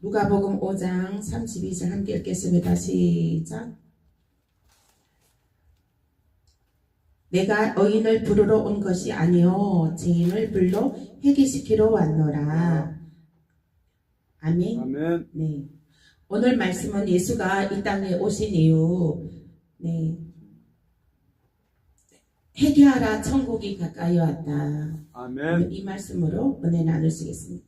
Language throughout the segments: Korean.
누가복음 5장 32절 함께 읽겠습니다. 시작. 내가 의인을 부르러 온 것이 아니요 죄인을 불러 회개시키러 왔노라. 아멘. 아멘. 네. 오늘 말씀은 예수가 이 땅에 오신 이후 회개하라 천국이 가까이 왔다. 아멘. 이 말씀으로 은혜 나누시겠습니다.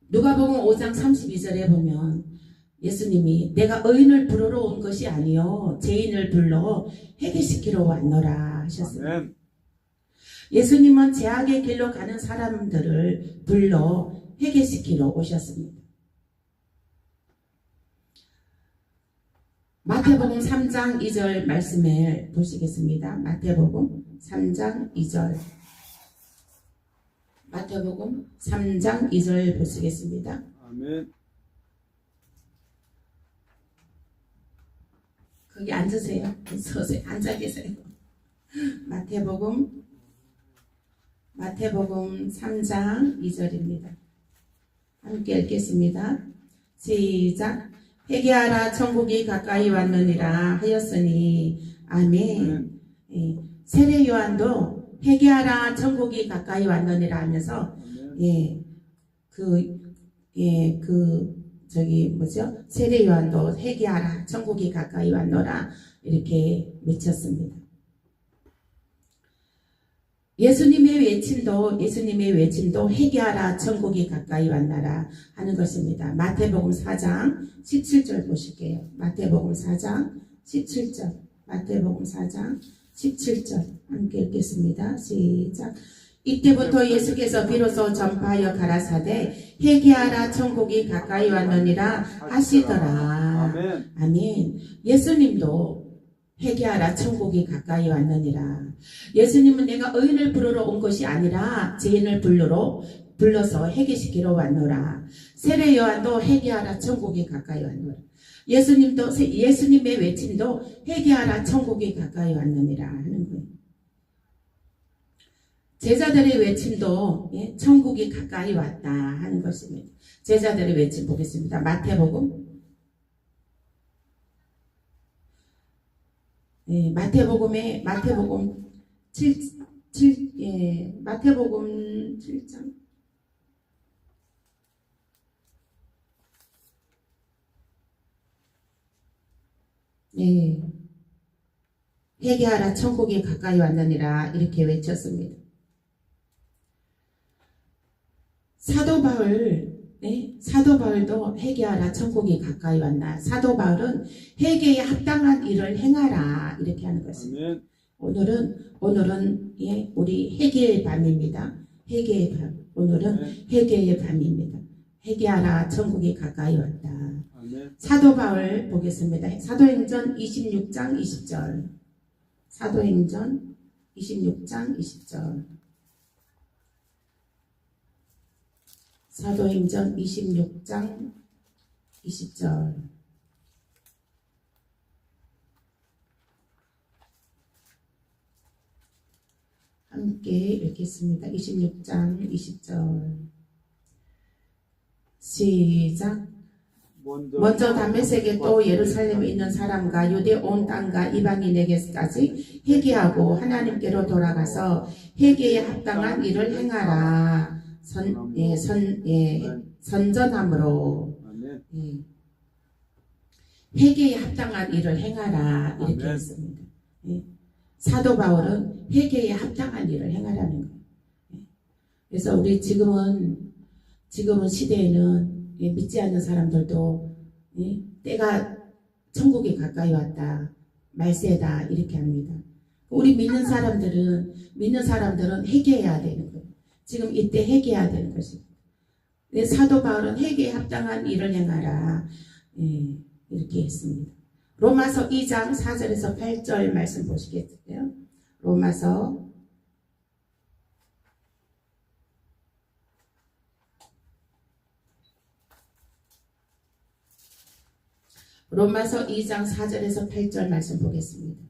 누가복음 5장 32절에 보면 예수님이 내가 의인을 부르러 온 것이 아니요 죄인을 불러 회개시키러 왔노라 하셨습니다. 아멘. 예수님은 죄악의 길로 가는 사람들을 불러 회개시키러 오셨습니다. 마태복음 3장 2절 말씀을 보시겠습니다. 마태복음 3장 2절. 마태복음 3장 2절 보시겠습니다. 아멘. 거기 앉으세요. 서세요. 앉아 계세요. 마태복음 3장 2절입니다. 함께 읽겠습니다. 시작. 회개하라 천국이 가까이 왔느니라 하였으니 아멘. 세례 요한도 회개하라 천국이 가까이 왔느니라 하면서 세례 요한도 회개하라 천국이 가까이 왔노라 이렇게 외쳤습니다. 예수님의 외침도 회개하라 천국이 가까이 왔나라 하는 것입니다. 마태복음 4장 17절 보실게요. 마태복음 4장 17절. 마태복음 4장 17절 함께 읽겠습니다. 시작. 이때부터 예수께서 비로소 전파하여 가라사대 회개하라 천국이 가까이 왔느니라 하시더라. 아멘. 예수님도 회개하라 천국이 가까이 왔느니라. 예수님은 내가 의인을 부르러 온 것이 아니라 죄인을 불러서 회개시키러 왔노라. 세례 요한도 회개하라 천국이 가까이 왔노라. 예수님의 외침도 회개하라 천국이 가까이 왔느니라 하는 거예요. 제자들의 외침도 천국이 가까이 왔다 하는 것입니다. 제자들의 외침 보겠습니다. 마태복음 7장 회개하라 천국이 가까이 왔느니라 이렇게 외쳤습니다. 사도 바울도 회개하라 천국이 가까이 왔나. 사도 바울은 회개에 합당한 일을 행하라 이렇게 하는 것입니다. 오늘은 우리 회개의 밤입니다. 회개의 밤. 오늘은 회개의 밤입니다. 회개하라 천국이 가까이 왔다. 사도 바울 보겠습니다. 사도행전 26장 20절. 사도행전 26장 20절. 사도행전 26장 20절. 함께 읽겠습니다. 26장 20절. 시작. 먼저 다메섹에 또 예루살렘에 있는 사람과 유대 온 땅과 이방인에게까지 회개하고 하나님께로 돌아가서 회개에 합당한 일을 행하라. 선전함으로 회개에 합당한 일을 행하라 이렇게 했습니다. 사도 바울은 회개에 합당한 일을 행하라는 거예요. 그래서 우리 지금은 시대에는 믿지 않는 사람들도 때가 천국에 가까이 왔다, 말세다 이렇게 합니다. 우리 믿는 사람들은 회개해야 되는 거예요. 지금 이때 회개해야 되는 것입니다. 사도 바울은 회개에 합당한 일을 행하라 이렇게 했습니다. 로마서 2장 4절에서 8절 말씀 보시겠어요? 로마서 2장 4절에서 8절 말씀 보겠습니다.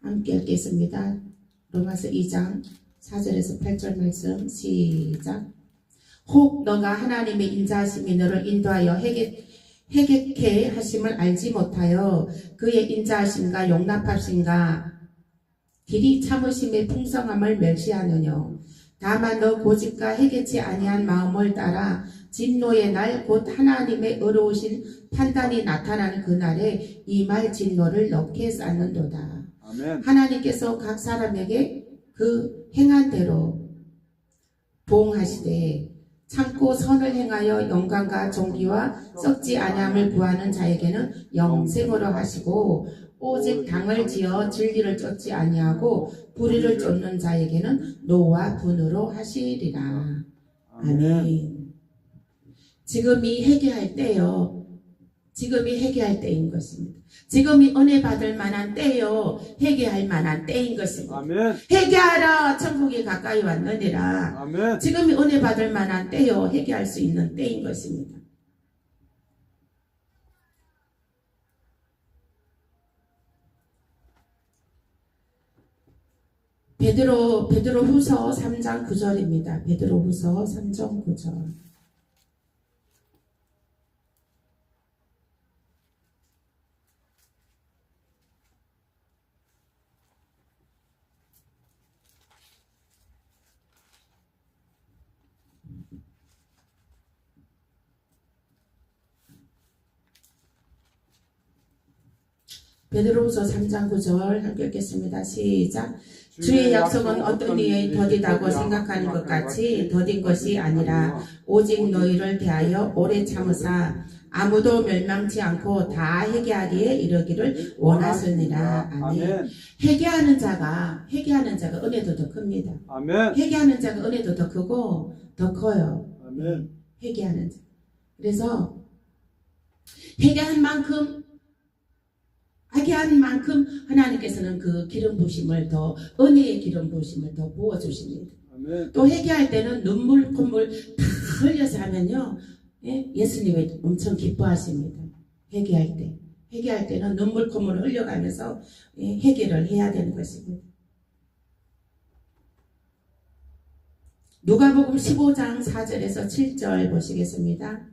함께 읽겠습니다. 로마서 2장 4절에서 8절 말씀 시작. 혹 너가 하나님의 인자하심이 너를 인도하여 회개케 하심을 알지 못하여 그의 인자하심과 용납하심과 길이 참으심의 풍성함을 멸시하느뇨. 다만 너 고집과 회개치 아니한 마음을 따라 진노의 날 곧 하나님의 의로우신 판단이 나타나는 그날에 이 말 진노를 넓게 쌓는도다. 아멘. 하나님께서 각 사람에게 그 행한 대로 보응하시되 참고 선을 행하여 영광과 존귀와 썩지 아니함을 구하는 자에게는 영생으로 하시고 오직 당을 지어 진리를 쫓지 아니하고 불의를 쫓는 자에게는 노와 분으로 하시리라. 아멘. 지금이 회개할 때요. 지금이 회개할 때인 것입니다. 지금이 은혜 받을 만한 때요. 회개할 만한 때인 것입니다. 아멘. 회개하라 천국이 가까이 왔느니라. 아멘. 지금이 은혜 받을 만한 때요. 회개할 수 있는 때인 것입니다. 베드로 후서 3장 9절입니다. 베드로 후서 3장 9절. 베드로후서 3장 9절 함께 읽겠습니다. 시작. 주의 약속은 어떤 이의 더디다고 생각하는 것 같이 더딘 것이 아니라 오직 너희를 대하여 오래 참으사 아무도 멸망치 않고 다 회개하기에 이르기를 원하시니라. 아멘. 회개하는 자가 은혜도 더 큽니다. 아멘. 회개하는 자가 은혜도 더 크고 더 커요. 아멘. 회개하는 자. 그래서 회개한 만큼 하나님께서는 그 기름 부심을 더 은혜의 기름 부심을 더 부어 주십니다. 아멘. 또 회개할 때는 눈물 콧물 다 흘려서 하면요, 예수님이 엄청 기뻐하십니다. 회개할 때는 눈물 콧물 흘려가면서 회개를 해야 되는 것입니다. 누가복음 15장 4절에서 7절 보시겠습니다.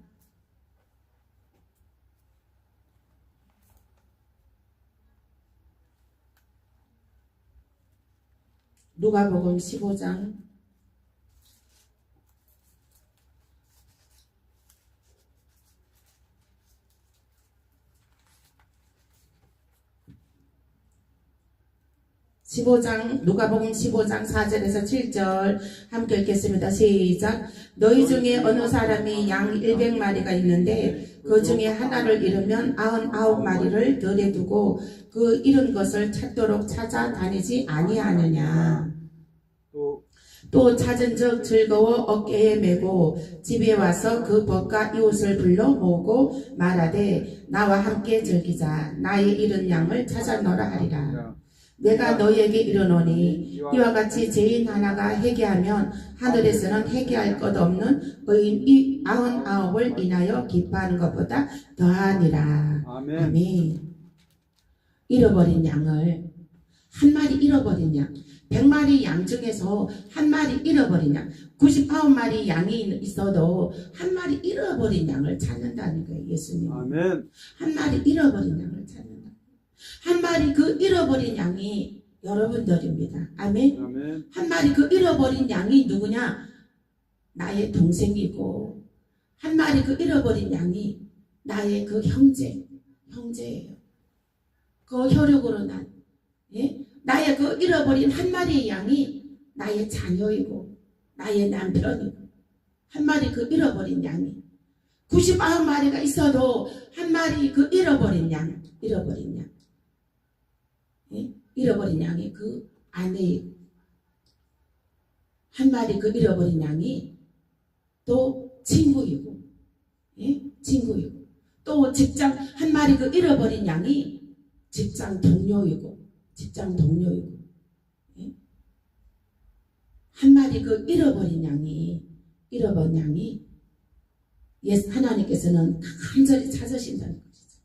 누가복음 15장 15장 누가복음 15장 4절에서 7절 함께 읽겠습니다. 시작. 너희 중에 어느 사람이 양 100마리가 있는데 그 중에 하나를 잃으면 99마리를 들에 두고 그 잃은 것을 찾도록 찾아다니지 아니하느냐. 또 찾은즉 즐거워 어깨에 메고 집에 와서 그 벗과 이웃을 불러 모으고 말하되 나와 함께 즐기자. 나의 잃은 양을 찾아노라 하리라. 내가 너희에게 이르노니 이와 같이 죄인 하나가 회개하면 하늘에서는 회개할 것 없는 의인 99을 인하여 기뻐하는 것보다 더하니라. 아멘. 아멘. 잃어버린 양을 한 마리 잃어버린 양 100마리 양 중에서 한 마리 잃어버린 양 99마리 양이 있어도 한 마리 잃어버린 양을 찾는다는 거예요. 예수님. 아멘. 한 마리 잃어버린 양을 찾는다. 한 마리 그 잃어버린 양이 여러분들입니다. 아멘. 아멘. 한 마리 그 잃어버린 양이 누구냐? 나의 동생이고 한 마리 그 잃어버린 양이 나의 그 형제예요. 그 혈육으로 난 나의 그 잃어버린 한 마리의 양이 나의 자녀이고 나의 남편이고 한 마리 그 잃어버린 양이 99마리가 있어도 한 마리 그 잃어버린 양이 그 아내이고 한 마리 그 잃어버린 양이 또 친구이고 또 직장 한 마리 그 잃어버린 양이 직장 동료이고 한 마리 그 잃어버린 양이 하나님께서는 간절히 찾으신다는 것이죠.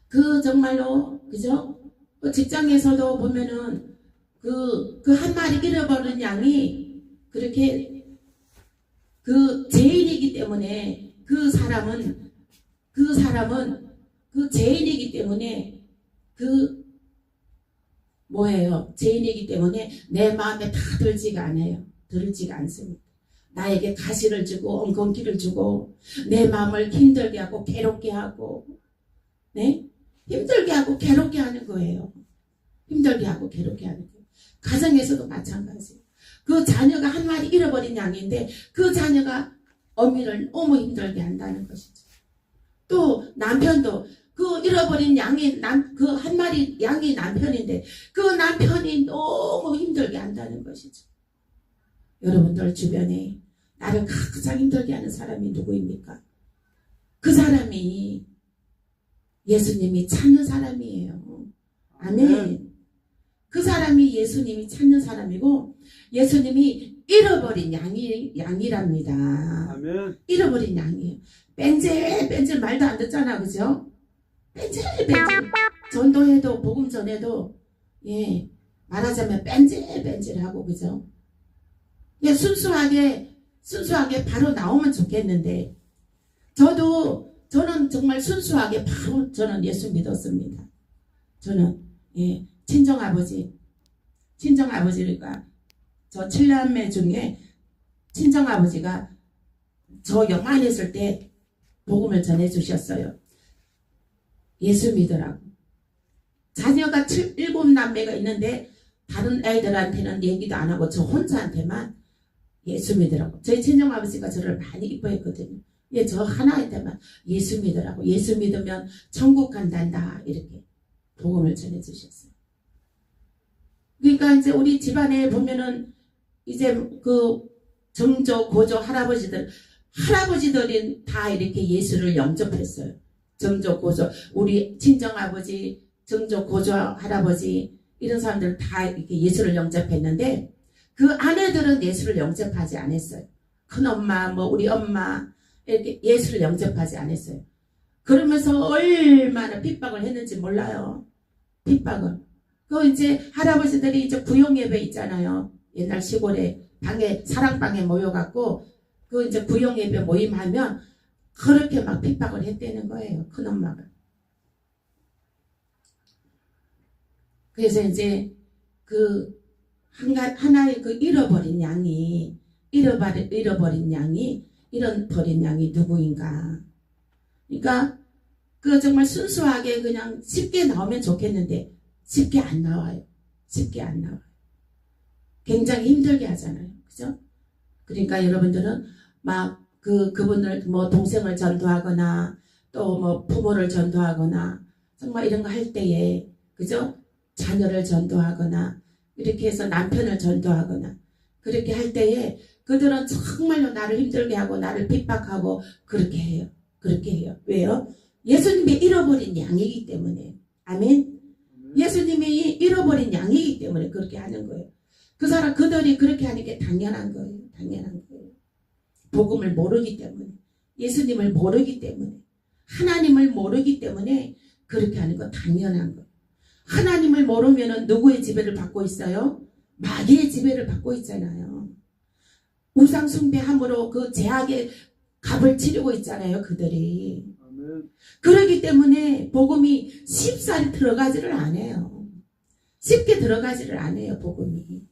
그 정말로 그죠? 그 직장에서도 보면은 그 한 마리 잃어버린 양이 그렇게 그 죄인이기 때문에 그 사람은 그 죄인이기 때문에 그 뭐예요? 죄인이기 때문에 내 마음에 다 들지가 않아요. 들지가 않습니다. 나에게 가시를 주고 엉겅퀴를 주고 내 마음을 힘들게 하고 괴롭게 하고, 네? 힘들게 하고 괴롭게 하는 거예요. 힘들게 하고 괴롭게 하는 거예요. 가정에서도 마찬가지예요. 그 자녀가 한 마리 잃어버린 양인데 그 자녀가 어미를 너무 힘들게 한다는 것이죠. 또 남편도 그 잃어버린 양이 그 한 마리 양이 남편인데 그 남편이 너무 힘들게 한다는 것이죠. 여러분들 주변에 나를 가장 힘들게 하는 사람이 누구입니까? 그 사람이 예수님이 찾는 사람이에요. 아멘. 그 사람이 예수님이 찾는 사람이고 예수님이 잃어버린 양이랍니다. 아멘. 잃어버린 양이에요. 뺀질 말도 안 듣잖아, 그죠? 뺀질 전도해도 복음 전에도 말하자면 뺀질하고, 그죠? 순수하게 바로 나오면 좋겠는데 저는 정말 순수하게 바로 저는 예수 믿었습니다. 저는 친정아버지가 저 7남매 중에 친정아버지가 저 영안했을 때 복음을 전해주셨어요. 예수 믿으라고. 자녀가 7남매가 있는데 다른 애들한테는 얘기도 안 하고 저 혼자한테만 예수 믿으라고. 저희 친정아버지가 저를 많이 이뻐했거든요. 저 하나한테만 예수 믿으라고. 예수 믿으면 천국 간단다. 이렇게 복음을 전해주셨어요. 그러니까 이제 우리 집안에 보면은 이제 그 정조, 고조 할아버지들이 다 이렇게 예수를 영접했어요. 정조, 고조, 우리 친정아버지, 정조, 고조, 할아버지 이런 사람들 다 이렇게 예수를 영접했는데 그 아내들은 예수를 영접하지 않았어요. 큰엄마, 우리 엄마 이렇게 예수를 영접하지 않았어요. 그러면서 얼마나 핍박을 했는지 몰라요. 핍박을. 그 이제 할아버지들이 이제 구용예배 있잖아요. 옛날 시골에 사랑방에 모여갖고 그 이제 구용예배 모임하면 그렇게 막 핍박을 했다는 거예요. 큰엄마가. 그래서 이제 그 하나의 그 잃어버린 양이 누구인가. 그러니까 그 정말 순수하게 그냥 쉽게 나오면 좋겠는데 쉽게 안 나와요. 굉장히 힘들게 하잖아요. 그죠? 그러니까 여러분들은 막 그분을 동생을 전도하거나 또 부모를 전도하거나 정말 이런 거 할 때에, 그죠? 자녀를 전도하거나 이렇게 해서 남편을 전도하거나 그렇게 할 때에 그들은 정말로 나를 힘들게 하고 나를 핍박하고 그렇게 해요. 왜요? 예수님이 잃어버린 양이기 때문에. 아멘. 예수님이 잃어버린 양이기 때문에 그렇게 하는 거예요. 그들이 그렇게 하는 게 당연한 거예요. 복음을 모르기 때문에, 예수님을 모르기 때문에, 하나님을 모르기 때문에 그렇게 하는 거 당연한 거예요. 하나님을 모르면은 누구의 지배를 받고 있어요? 마귀의 지배를 받고 있잖아요. 우상 숭배함으로 그 제약의 값을 치르고 있잖아요, 그들이. 아멘. 그러기 때문에 복음이 쉽사리 들어가지를 않아요. 쉽게 들어가지를 않아요, 복음이.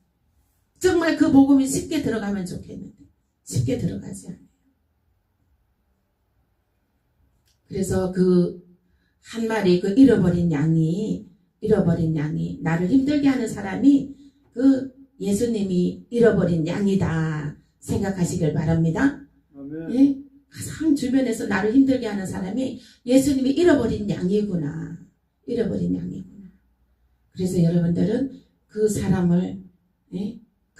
정말 그 복음이 쉽게 들어가면 좋겠는데 쉽게 들어가지 않아요. 그래서 그 한 마리 그 잃어버린 양이 나를 힘들게 하는 사람이 그 예수님이 잃어버린 양이다 생각하시길 바랍니다. 아멘. 가장 주변에서 나를 힘들게 하는 사람이 예수님이 잃어버린 양이구나. 그래서 여러분들은 그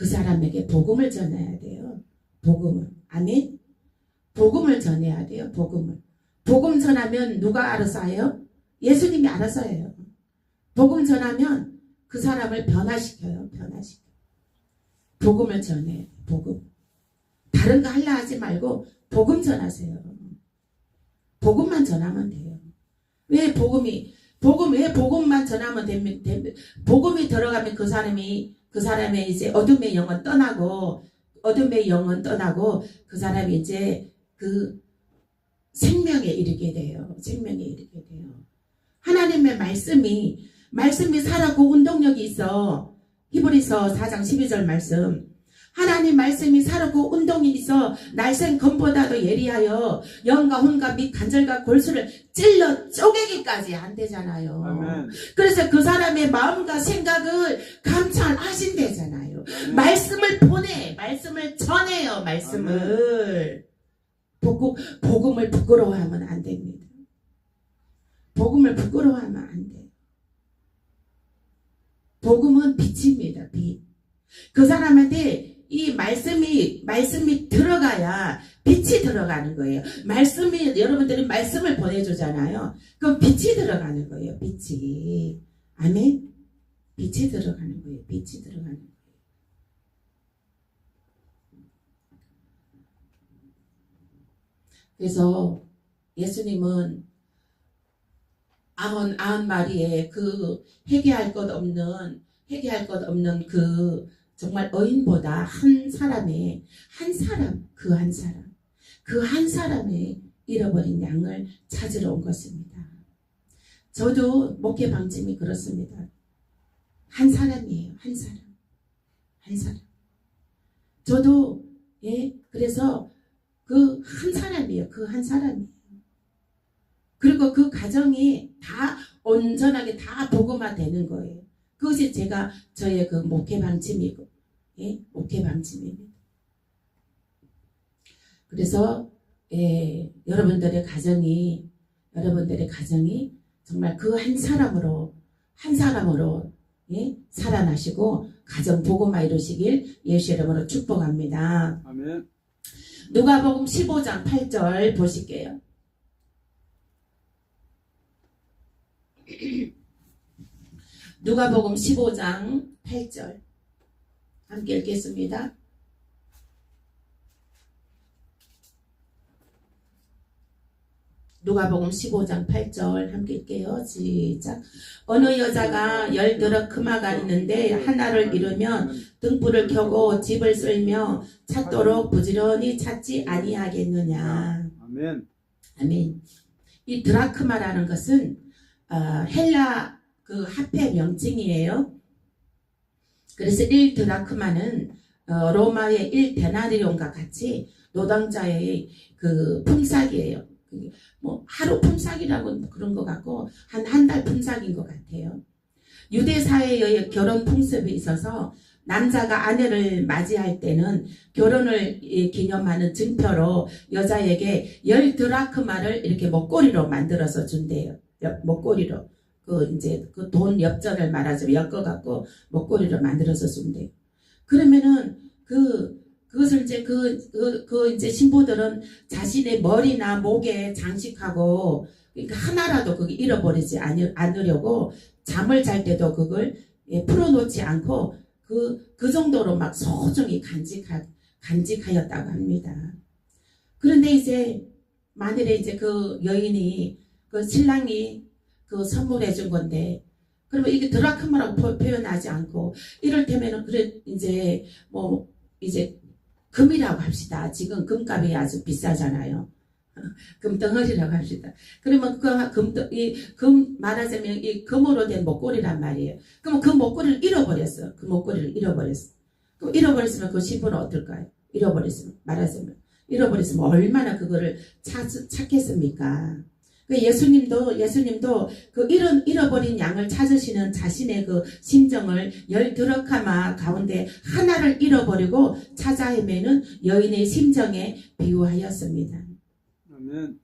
사람에게 복음을 전해야 돼요. 복음을. 아멘. 복음을 전해야 돼요. 복음 전하면 누가 알아서 해요? 예수님이 알아서 해요. 복음 전하면 그 사람을 변화시켜요. 복음을 전해. 복음. 다른 거 하려 하지 말고 복음 전하세요. 복음만 전하면 돼요. 왜 복음만 전하면 됩니다. 복음이 들어가면 그 사람의 이제 어둠의 영은 떠나고 어둠의 영은 떠나고 그 사람이 이제 그 생명에 이르게 돼요. 생명에 이르게 돼요. 하나님의 말씀이 살아고 운동력이 있어. 히브리서 4장 12절 말씀. 하나님 말씀이 살아고 운동이 있어 날쌘 검보다도 예리하여 영과 혼과 및 관절과 골수를 찔러 쪼개기까지 한대잖아요. 아멘. 그래서 그 사람의 마음과 생각을 감찰하신대잖아요. 말씀을 말씀을 전해요. 말씀을. 복음을 부끄러워하면 안 됩니다. 복음을 부끄러워하면 안 돼요. 복음은 빛입니다. 빛. 그 사람한테 이 말씀이 들어가야 빛이 들어가는 거예요. 여러분들이 말씀을 보내주잖아요. 그럼 빛이 들어가는 거예요. 빛이. 아멘? 빛이 들어가는 거예요. 빛이 들어가는 거예요. 그래서 예수님은 90마리의 그 회개할 것 없는 그 정말 어인보다 한 사람의 잃어버린 양을 찾으러 온 것입니다. 저도 목회 방침이 그렇습니다. 한 사람이에요. 한 사람. 저도 그래서 그 한 사람이에요. 그리고 그 가정이 다 온전하게 다 복음화 되는 거예요. 그것이 저의 그 목회 방침이고, 목회 방침입니다. 그래서, 여러분들의 가정이 정말 그 한 사람으로, 살아나시고, 가정 복음화 이루시길 예수 이름으로 축복합니다. 아멘. 누가복음 15장 8절 보실게요. 누가복음 15장 8절 함께 읽겠습니다. 누가복음 15장 8절 함께 읽게요. 시작. 어느 여자가 10드러크마가 있는데 하나를 잃으면 등불을 켜고 집을 쓸며 찾도록 부지런히 찾지 아니하겠느냐. 아멘. 아멘. 이 드라크마라는 것은 헬라 그 화폐 명칭이에요. 그래서 1드라크마는 로마의 1데나리온과 같이 노동자의 그 품삯이에요. 뭐 하루 품삯이라고 그런 것 같고 한 달 품삯인 것 같아요. 유대 사회의 결혼 풍습이 있어서 남자가 아내를 맞이할 때는 결혼을 기념하는 증표로 여자에게 10드라크마를 이렇게 목걸이로 만들어서 준대요. 목걸이로. 그 돈 엽전을 말하자면 엮어갖고 목걸이로 만들어서 준대요. 그러면은 그것을 이제 신부들은 자신의 머리나 목에 장식하고, 그러니까 하나라도 그게 잃어버리지 않으려고 잠을 잘 때도 그걸 풀어놓지 않고 그 정도로 막 소중히 간직하였다고 합니다. 그런데 이제 만일에 이제 그 여인이 그 신랑이 그 선물해 준 건데, 그러면 이게 드라크마라고 표현하지 않고 이를테면은 이제 금이라고 합시다. 지금 금값이 아주 비싸잖아요. 금덩어리라고 합시다. 그러면 금 말하자면 이 금으로 된 목걸이란 말이에요. 그러면 그 목걸이를 잃어버렸어. 그럼 잃어버렸으면 그 신부는 어떨까요? 말하자면 잃어버렸으면 얼마나 그거를 찾겠습니까? 예수님도 그 잃어버린 양을 찾으시는 자신의 그 심정을 10드라크마 가운데 하나를 잃어버리고 찾아 헤매는 여인의 심정에 비유하였습니다. 아멘.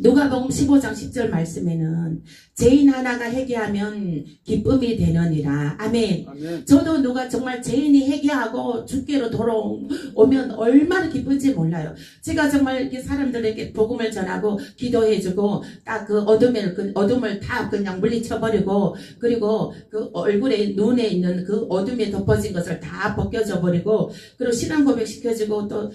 누가복음 15장 10절 말씀에는 죄인 하나가 회개하면 기쁨이 되느니라. 아멘. 아멘. 저도 정말 죄인이 회개하고 주께로 돌아오면 얼마나 기쁜지 몰라요. 제가 정말 이렇게 사람들에게 복음을 전하고 기도해주고 딱 그 어둠을 다 그냥 물리쳐버리고, 그리고 그 얼굴에 눈에 있는 그 어둠에 덮어진 것을 다 벗겨져 버리고, 그리고 신앙 고백 시켜주고 또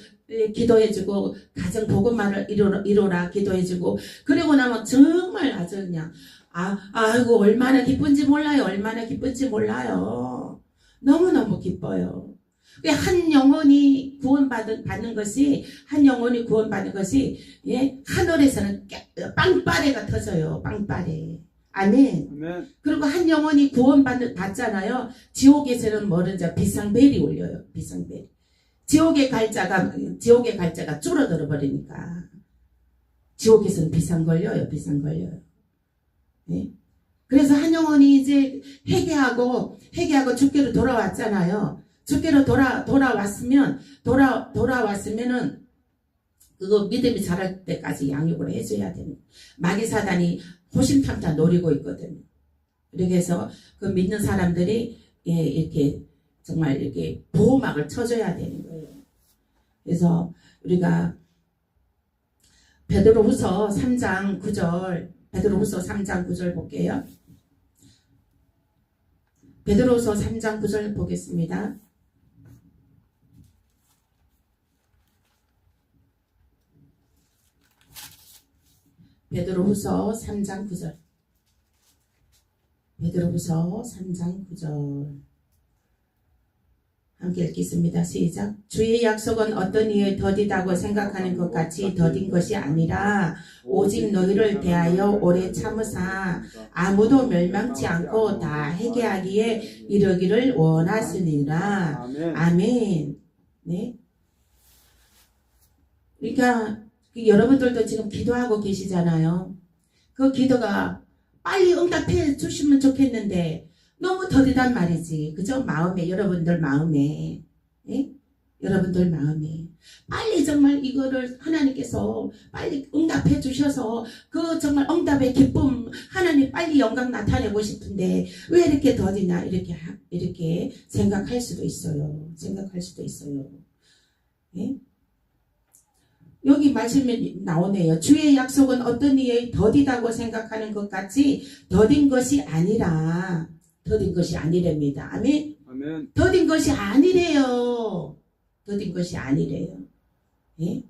기도해주고 가정 복음만을 이루라 기도해주고, 그리고 나면 정말 아주 그냥 아이고 얼마나 기쁜지 몰라요. 너무너무 기뻐요. 한 영혼이 받는 것이, 한 영혼이 구원받는 것이, 예, 하늘에서는 빵빠레가 터져요. 빵빠레. 아멘. 아멘. 그리고 한 영혼이 받잖아요. 지옥에서는 뭐든지 비상벨이 울려요. 비상벨. 지옥의 갈자가 줄어들어 버리니까. 지옥에서는 비상 걸려요. 비상 걸려요. 예? 그래서 한 영혼이 이제 회개하고 주께로 돌아왔잖아요. 주께로 돌아왔으면은 그거 믿음이 자랄 때까지 양육을 해줘야 됩니다. 마귀 사단이 호심탐탐 노리고 있거든요. 그래서 그 믿는 사람들이, 예, 이렇게 정말 이렇게 보호막을 쳐줘야 되는 거예요. 그래서 우리가 베드로후서 3장 9절 볼게요. 베드로후서 3장 9절 보겠습니다. 베드로후서 3장 9절. 베드로후서 3장 9절. 함께 읽겠습니다. 시작. 주의 약속은 어떤 이에 더디다고 생각하는 것 같이 더딘 것이 아니라 오직 너희를 대하여 오래 참으사 아무도 멸망치 않고 다 회개하기에 이르기를 원하시니라. 아멘. 네. 그러니까 여러분들도 지금 기도하고 계시잖아요. 그 기도가 빨리 응답해 주시면 좋겠는데 너무 더디단 말이지. 그죠? 마음에, 여러분들 마음에. 예? 여러분들 마음에. 빨리 정말 이거를 하나님께서 빨리 응답해 주셔서 그 정말 응답의 기쁨, 하나님 빨리 영광 나타내고 싶은데 왜 이렇게 더디나? 이렇게 생각할 수도 있어요. 생각할 수도 있어요. 예? 여기 말씀에 나오네요. 주의 약속은 어떤 이에 더디다고 생각하는 것 같이 더딘 것이 아니라, 더딘 것이 아니랍니다. 아멘. 아멘. 더딘 것이 아니래요. 더딘 것이 아니래요. 예?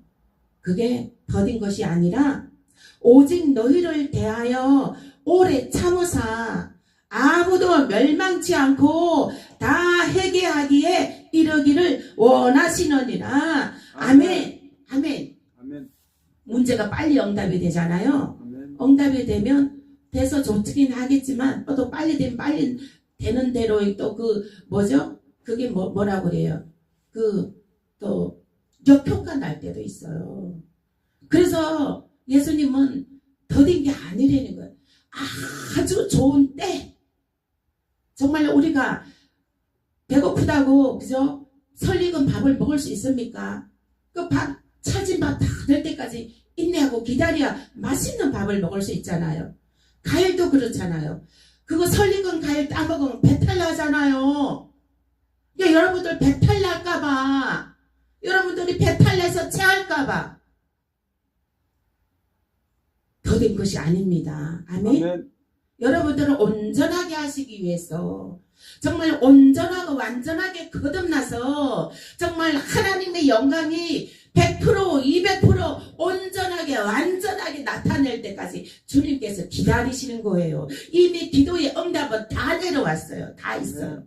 그게 더딘 것이 아니라 오직 너희를 대하여 오래 참으사 아무도 멸망치 않고 다 회개하기에 이르기를 원하시느니라. 아멘. 아멘. 아멘. 문제가 빨리 응답이 되잖아요. 아멘. 응답이 되면 돼서 좋긴 하겠지만 또 빨리 되면 빨리 되는 대로 또 그게 뭐라고 그래요? 또 역효과 날 때도 있어요. 그래서 예수님은 더딘 게 아니라는 거예요. 아주 좋은 때, 정말 우리가 배고프다고, 그죠? 설익은 밥을 먹을 수 있습니까? 차진 밥 다 될 때까지 인내하고 기다려야 맛있는 밥을 먹을 수 있잖아요. 과일도 그렇잖아요. 그거 설익은 과일 따먹으면 배탈 나잖아요. 여러분들 배탈 날까봐, 여러분들이 배탈 나서 체할까봐 더딘 것이 아닙니다. 아멘. 아멘. 여러분들을 온전하게 하시기 위해서, 정말 온전하고 완전하게 거듭나서 정말 하나님의 영광이 100%, 200% 온전하게 완전하게 나타낼 때까지 주님께서 기다리시는 거예요. 이미 기도의 응답은 다 내려왔어요. 다 있어요.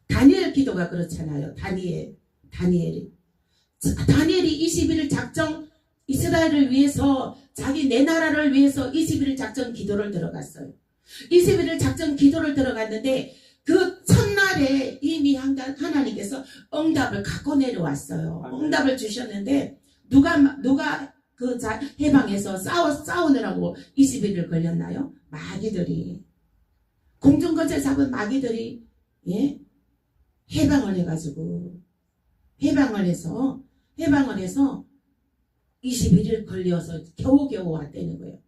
다니엘 기도가 그렇잖아요. 다니엘이 21일 작정, 이스라엘을 위해서, 내 나라를 위해서 21일 작정 기도를 들어갔어요. 21일 작정 기도를 들어갔는데 그 첫날에 이미 하나님께서 응답을 갖고 내려왔어요. 아멘. 응답을 주셨는데 누가 해방해서 싸우느라고 21일 걸렸나요? 마귀들이, 공중거제 잡은 마귀들이, 예? 해방을 해서 21일 걸려서 겨우겨우 왔다는 거예요.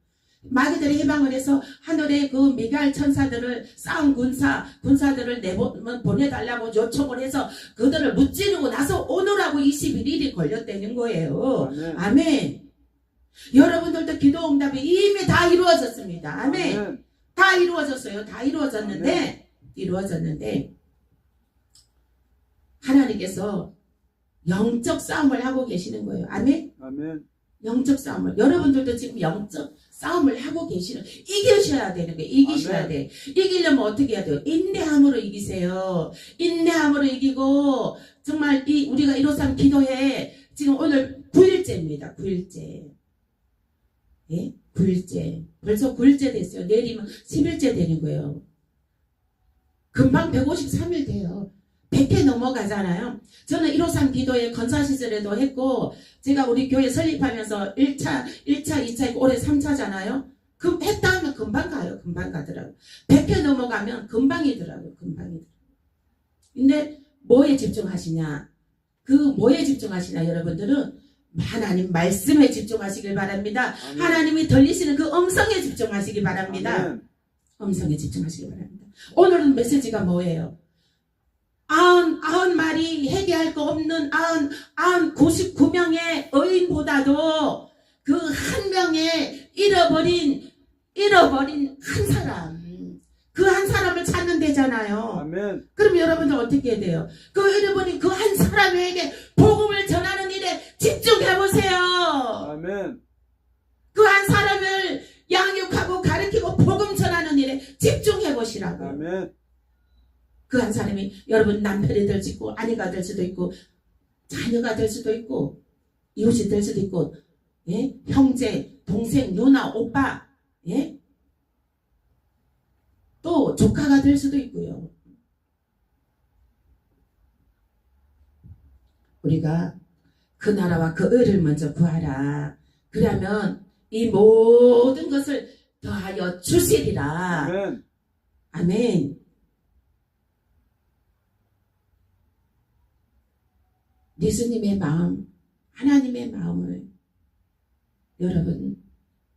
마귀들이 해방을 해서 하늘의 그 미가엘 천사들을, 싸운 군사들을 보내달라고 요청을 해서 그들을 무찌르고 나서 오늘하고 21일이 걸렸다는 거예요. 아멘. 아멘. 여러분들도 기도 응답이 이미 다 이루어졌습니다. 아멘. 아멘. 다 이루어졌어요. 다 이루어졌는데 하나님께서 영적 싸움을 하고 계시는 거예요. 아멘. 아멘. 영적 싸움을 여러분들도 지금 영적 싸움을 하고 계시는 이기셔야 되는 거예요. 이기셔야 아멘. 돼. 이기려면 어떻게 해야 돼요? 인내함으로 이기세요. 인내함으로 이기고 정말 우리가 153 기도회 지금 오늘 9일째입니다. 9일째. 예? 9일째. 벌써 9일째 됐어요. 내일이면 10일째 되는 거예요. 금방 153일 돼요. 100회 넘어가잖아요. 저는 153 기도회 건사 시절에도 했고, 제가 우리 교회 설립하면서 1차, 2차 있고 올해 3차잖아요. 했다 하면 금방 가요. 금방 가더라고요. 100회 넘어가면 금방이더라고요. 금방이더라고요. 근데 뭐에 집중하시냐? 그 뭐에 집중하시냐 여러분들은? 하나님 말씀에 집중하시길 바랍니다. 아멘. 하나님이 들리시는 그 음성에 집중하시기 바랍니다. 아멘. 음성에 집중하시기 바랍니다. 오늘은 메시지가 뭐예요? 90말이 회개할 거 없는 99명의 의인보다도 그 한 명의 잃어버린 한 사람, 그 한 사람을 찾는 데잖아요. 아멘. 그럼 여러분들 어떻게 해야 돼요? 그 잃어버린 그 한 사람에게 복음을 전하는 일에 집중해보세요. 아멘. 그 한 사람을 양육하고 가르치고 복음 전하는 일에 집중해보시라고요. 아멘. 그 한 사람이 여러분 남편이 될 수도 있고 아내가 될 수도 있고 자녀가 될 수도 있고 이웃이 될 수도 있고 예? 형제, 동생, 누나, 오빠 예? 또 조카가 될 수도 있고요. 우리가 그 나라와 그 의를 먼저 구하라. 그러면 이 모든 것을 더하여 주시리라. 아멘. 아멘. 예수님의 마음, 하나님의 마음을 여러분,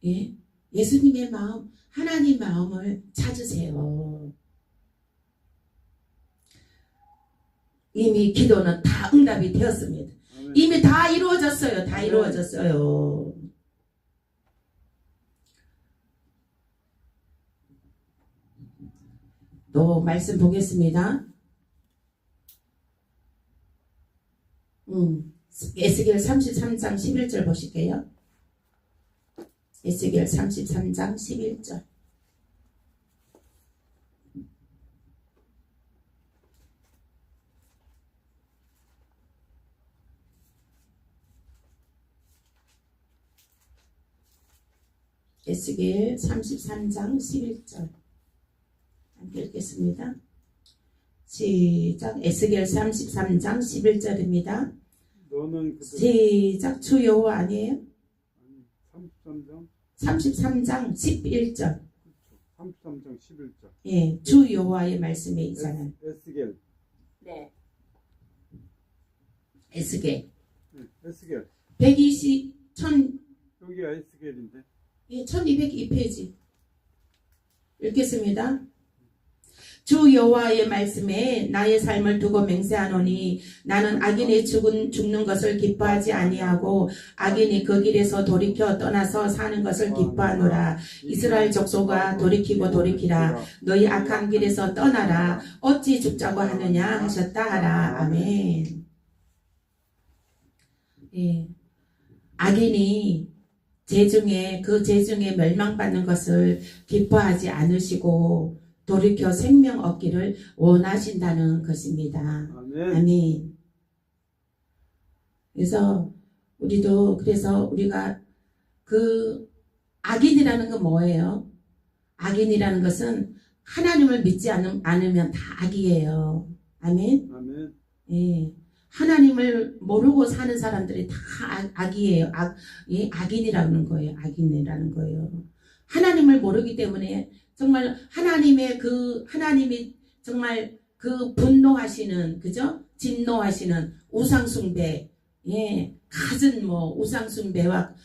예? 예수님의 마음, 하나님 마음을 찾으세요. 이미 기도는 다 응답이 되었습니다. 아멘. 이미 다 이루어졌어요. 다 아멘. 이루어졌어요. 또 말씀 보겠습니다. 에스겔 33장 11절 보실게요. 에스겔 33장 11절. 에스겔 33장 11절. 함께 읽겠습니다. 시작. 에스겔 33장 11절입니다. 너는 그들 시작. 주 여호와 아니에요? 33장 33장 11절. 33장 11절. 예, 주 여호와의 말씀에 있잖아요. 에스겔. 네. 에스겔. 에스겔. 120, 여기가 에스겔인데. 예, 1202페이지. 읽겠습니다. 주 여호와의 말씀에 나의 삶을 두고 맹세하노니 나는 악인이 죽는 것을 기뻐하지 아니하고 악인이 그 길에서 돌이켜 떠나서 사는 것을 기뻐하노라. 이스라엘 족속아 돌이키고 돌이키라. 너희 악한 길에서 떠나라. 어찌 죽자고 하느냐 하셨다 하라. 아멘. 예. 악인이 죄중에 멸망받는 것을 기뻐하지 않으시고 돌이켜 생명 얻기를 원하신다는 것입니다. 아멘. 아멘. 그래서 우리가 그 악인이라는 건 뭐예요? 악인이라는 것은 하나님을 믿지 않으면 다 악이에요. 아멘. 아멘. 예. 하나님을 모르고 사는 사람들이 다 악이에요. 악인이라는 거예요. 악인이라는 거예요. 하나님을 모르기 때문에 정말 하나님이 정말 그 분노하시는, 그죠? 진노하시는 우상숭배, 예, 갖은 우상숭배와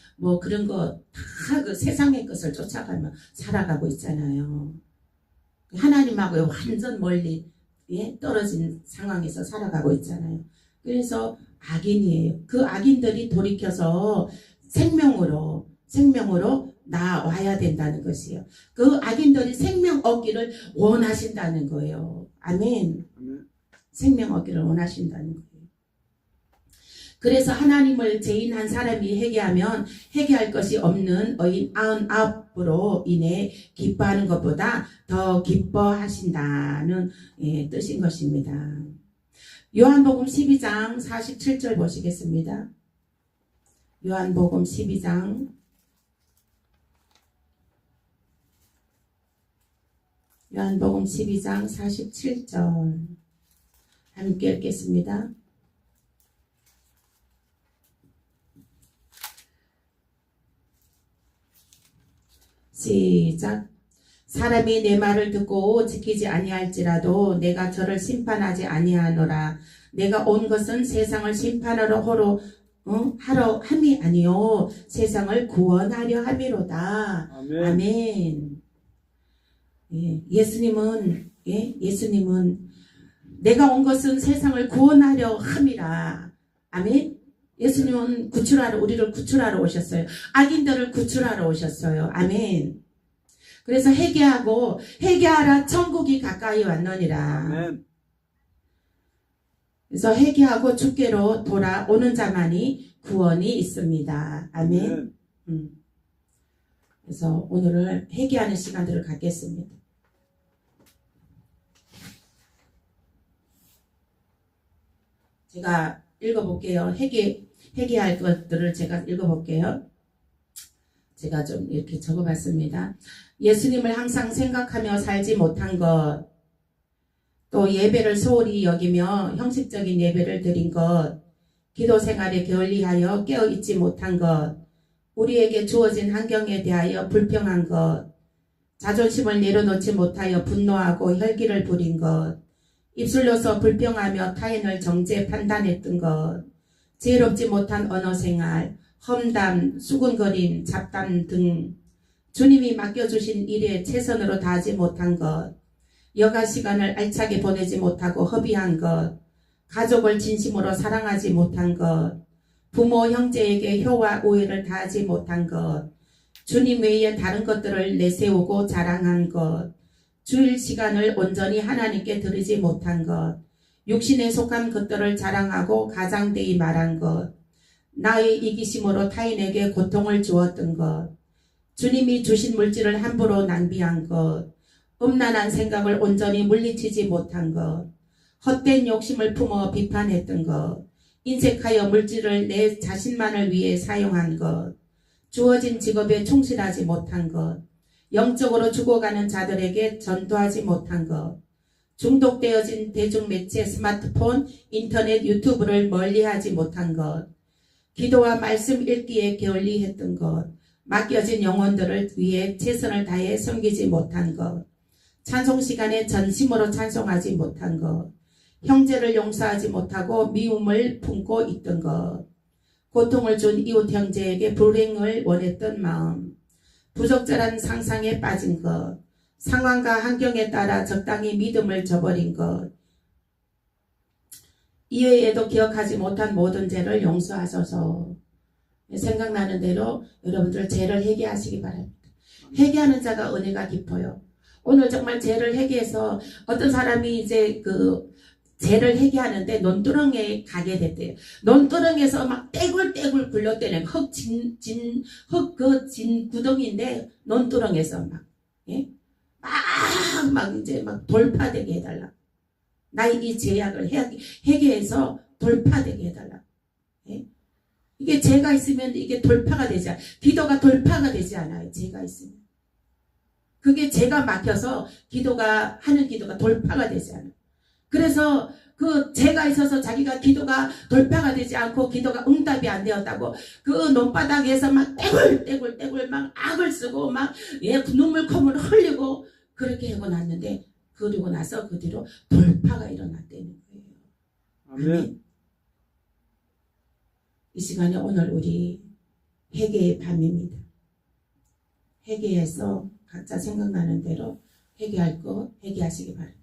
그런 거 다 그 세상의 것을 쫓아가며 살아가고 있잖아요. 하나님하고 완전 멀리, 예, 떨어진 상황에서 살아가고 있잖아요. 그래서 악인이에요. 그 악인들이 돌이켜서 생명으로 나와야 된다는 것이에요. 그 악인들이 생명 얻기를 원하신다는 거예요. 아멘. 아멘. 생명 얻기를 원하신다는 거예요. 그래서 하나님을 죄인한 사람이 회개하면 회개할 것이 없는 의인 99으로 인해 기뻐하는 것보다 더 기뻐하신다는 뜻인 것입니다. 요한복음 12장 47절 보시겠습니다. 요한복음 12장 47절 함께 읽겠습니다. 시작. 사람이 내 말을 듣고 지키지 아니할지라도 내가 저를 심판하지 아니하노라. 내가 온 것은 세상을 심판하러 하러 함이 아니요 세상을 구원하려 함이로다. 아멘. 아멘. 예수님은 내가 온 것은 세상을 구원하려 함이라. 아멘. 예수님은 우리를 구출하러 오셨어요. 악인들을 구출하러 오셨어요. 아멘. 그래서 회개하라 천국이 가까이 왔느니라. 아멘. 그래서 회개하고 주께로 돌아오는 자만이 구원이 있습니다. 아멘. 그래서 오늘은 회개하는 시간들을 갖겠습니다. 제가 읽어볼게요. 회개할 것들을 제가 읽어볼게요. 제가 좀 이렇게 적어봤습니다. 예수님을 항상 생각하며 살지 못한 것, 또 예배를 소홀히 여기며 형식적인 예배를 드린 것, 기도 생활에 게을리하여 깨어있지 못한 것, 우리에게 주어진 환경에 대하여 불평한 것, 자존심을 내려놓지 못하여 분노하고 혈기를 부린 것, 입술로서 불평하며 타인을 정죄 판단했던 것, 지혜롭지 못한 언어 생활, 험담, 수군거림, 잡담 등 주님이 맡겨주신 일에 최선으로 다하지 못한 것, 여가 시간을 알차게 보내지 못하고 허비한 것, 가족을 진심으로 사랑하지 못한 것, 부모 형제에게 효와 우애를 다하지 못한 것, 주님 외에 다른 것들을 내세우고 자랑한 것, 주일 시간을 온전히 하나님께 드리지 못한 것, 육신에 속한 것들을 자랑하고 가장되이 말한 것, 나의 이기심으로 타인에게 고통을 주었던 것, 주님이 주신 물질을 함부로 낭비한 것, 음란한 생각을 온전히 물리치지 못한 것, 헛된 욕심을 품어 비판했던 것, 인색하여 물질을 내 자신만을 위해 사용한 것, 주어진 직업에 충실하지 못한 것, 영적으로 죽어가는 자들에게 전도하지 못한 것, 중독되어진 대중매체 스마트폰, 인터넷, 유튜브를 멀리하지 못한 것, 기도와 말씀 읽기에 게을리했던 것, 맡겨진 영혼들을 위해 최선을 다해 섬기지 못한 것, 찬송 시간에 전심으로 찬송하지 못한 것, 형제를 용서하지 못하고 미움을 품고 있던 것, 고통을 준 이웃 형제에게 불행을 원했던 마음, 부적절한 상상에 빠진 것, 상황과 환경에 따라 적당히 믿음을 저버린 것, 이외에도 기억하지 못한 모든 죄를 용서하소서. 생각나는 대로 여러분들 죄를 회개하시기 바랍니다. 회개하는 자가 은혜가 깊어요. 오늘 정말 죄를 회개해서 어떤 사람이 이제 죄를 회개하는데 논두렁에 가게 됐대요. 논두렁에서 막 떼굴떼굴 굴렀대는 진 구덩이인데 논두렁에서 막 이제 막 돌파되게 해달라. 나의 이 죄악을 회개해서 돌파되게 해달라. 예? 이게 죄가 있으면 이게 돌파가 되지 않아요. 기도가 돌파가 되지 않아요. 죄가 있으면. 그게 죄가 막혀서 하는 기도가 돌파가 되지 않아요. 그래서 그 죄가 있어서 자기가 기도가 돌파가 되지 않고 기도가 응답이 안 되었다고 그 논바닥에서 막 떼굴떼굴 막 악을 쓰고 막 눈물콧물 흘리고 그렇게 하고 났는데 그리고 나서 그 뒤로 돌파가 일어났다는 거예요. 아멘. 이 시간에 오늘 우리 회개의 밤입니다. 회개해서 각자 생각나는 대로 회개할 거 회개하시기 바랍니다.